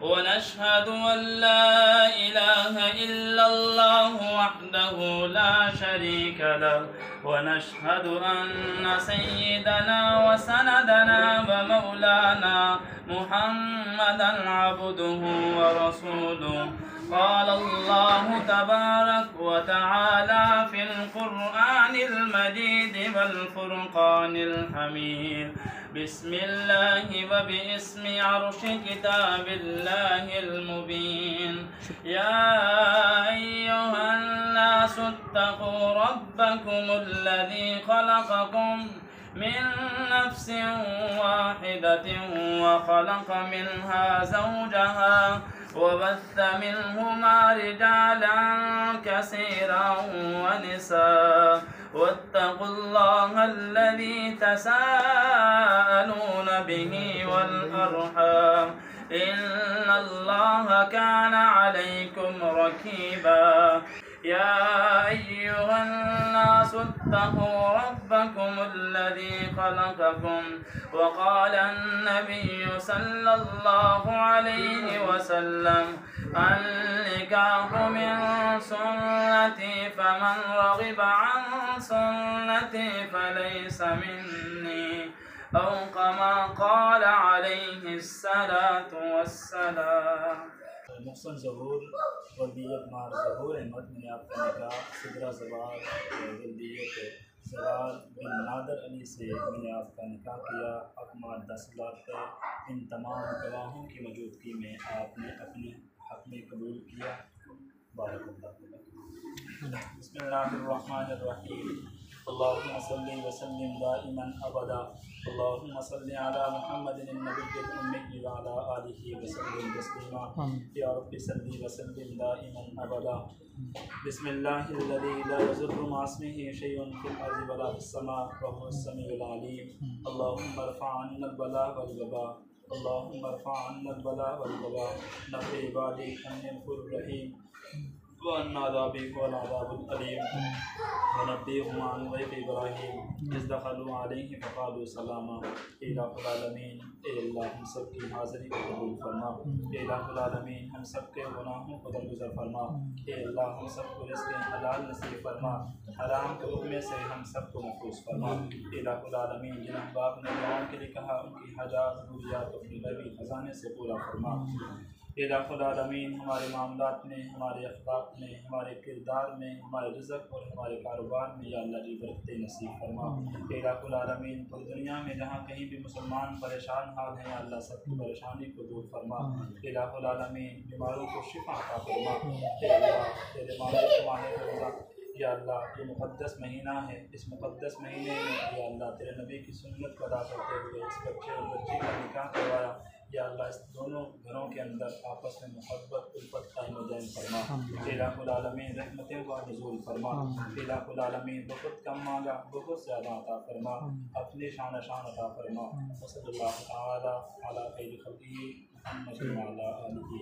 ونشهد أن لا إله إلا الله وحده لا شريك له ونشهد أن سيدنا وسندنا ومولانا محمدا عبده ورسوله. قال الله تبارك وتعالى في القرآن المجيد والفرقان الحميد: بسم الله وباسم عرش كتاب الله المبين. يا أيها الناس اتقوا ربكم الذي خلقكم من نفس واحدة وخلق منها زوجها وبث منهما رجالا كثيرا ونساء واتقوا الله الذي تساءلون به والأرحام إن الله كان عليكم رقيبا. يا أيها الناس اتقوا ربكم الذي خلقكم. وقال النبي صلى الله عليه وسلم: النكاح من سنتي فمن رغب عن سنتي فليس مني، أو كما قال عليه الصلاة والسلام. محسن ज़हूर वल्दियत मार ज़हूर अहमद ने आपका निकाह सिदरा ज़वाल वल्दियत ज़वाल बिन नादर अली से मैंने आपका निकाह किया। अब मार 10 लाख है। इन तमाम गवाहों की मौजूदगी में आपने अपने हक़ में कबूल किया। बिस्मिल्लाहिर्रहमानिर्रहीम। अल्लाहुम्मा सल्लि व सल्लिम दाइमन अबदा। अल्लाहुम्मा सल्लि अला मुहम्मदिन नबिय्यिल उम्मी व अला आलिहि व सल्लिम तस्लीमा। या रब्बि सल्लि व सल्लिम दाइमन अबदा। बिस्मिल्लाहिल्लज़ी ला यज़ुर्रु मअ इस्मिहि शैउन फिल अर्ज़ि व ला फिस समा व हुवस समीउल अलीम। अल्लाहुम्मा रफ़अ अन्ना अल-बला वल वबा। अल्लाहुम्मा रफ़अ अन्ना अल-बला वल वबा। नब्बि इबादी अन्निल ग़फूरुर रहीम व अन्ना अज़ाबी हुवल अज़ाबुल अलीम। व नब्बिहुम अन ज़ैफ़ इब्राहीम इज़ दख़लू अलैहि फ़क़ालू सलामा। इलाहुल आलमीन, ए अल्लाह हम सब की हाज़िरी को कबूल फरमा। इलाहुल आलमीन, हम सब के गुनाहों को दरगुज़र फरमा। ए अल्लाह हम सब को रिज़्क़ हलाल नसीब फरमा। हराम के हुक्म से हम सब को महफूज़ फरमा। इलाहुल आलमीन, जिन अहबाब ने दुआओं के लिए कहा उनकी हाजात ज़रूरियात अपनी गैबी ख़ज़ाने से पूरा फरमा। इलाहुल आलमीन, हमारे मामलात में, हमारे अखलाक में, हमारे किरदार में, हमारे रिज़्क़ और हमारे कारोबार में या अल्लाह की बरकतें नसीब फरमा। इलाहुल आलमीन, पूरी दुनिया में जहाँ कहीं भी मुसलमान परेशान हाल हैं या अल्लाह सबकी परेशानी को दूर फरमा। इलाहुल आलमीन, बीमारों को शिफा अता फरमा। तेरे माह रोज़ा या अल्लाह, ये मुक़द्दस महीना है। इस मुक़द्दस महीने में या अल्लाह तेरे नबी की सुन्नत को अदा करते हुए इस बच्चे और बच्ची का निकाह करवाया। या अल्लाह, इस दोनों घरों के अंदर आपस में मोहब्बत उल्फत कायम दायम फरमा। इलाहुल आलमीन, रहमतों का नुज़ूल फरमा। इलाहुल आलमीन, बहुत कम मांगा बहुत ज़्यादा अता फरमा। अपनी शान अता फरमा। सल्लल्लाहु तआला अला खैरि खल्क़िही मुहम्मद व अला आलिही।